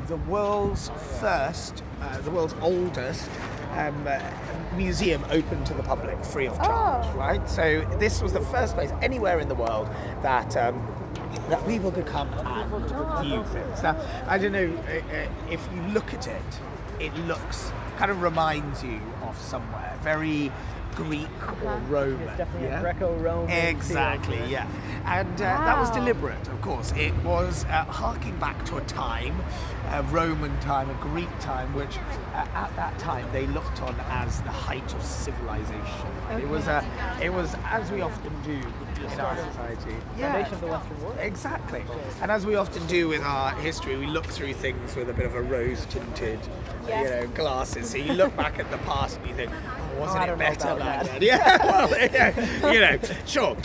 the world's first, the world's oldest museum open to the public, free of charge, right? So this was the first place anywhere in the world that that people could come and view things. Now, I don't know, if you look at it, it kind of reminds you of somewhere very Greek or Roman. It's definitely a Greco-Roman. Exactly, feel. yeah. And that was deliberate, of course. It was harking back to a time, a Roman time, a Greek time, which at that time they looked on as the height of civilization. Okay. It was as we often do in our society. Foundation of the Western world. Exactly. And as we often do with our history, we look through things with a bit of a rose-tinted, glasses. So you look back at the past and you think, oh, wasn't it better back then? Yeah, well, sure.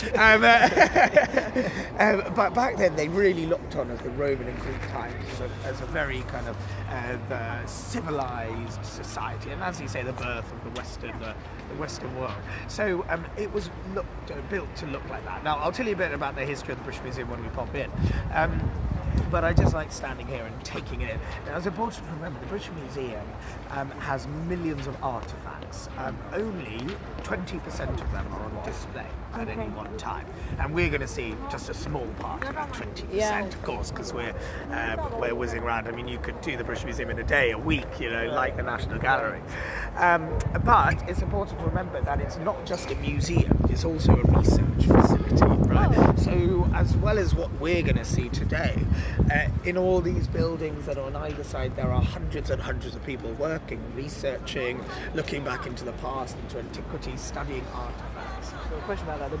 But back then they really looked on as the Roman and Greek times as a very kind of civilized society, and as you say, the birth of the Western world. So it was built to look like that. Now I'll tell you a bit about the history of the British Museum when we pop in. But I just like standing here and taking it in. Now, it's important to remember the British Museum has millions of artefacts. Only 20% of them are on display at any one time. And we're going to see just a small part, about 20%, of course, because we're whizzing around. I mean, you could do the British Museum in a day, a week, like the National Gallery. But it's important to remember that it's not just a museum, it's also a research facility, right? So as well as what we're going to see today, in all these buildings that are on either side, there are hundreds and hundreds of people working, researching, looking back into the past, into antiquities, studying artifacts. So a question about that.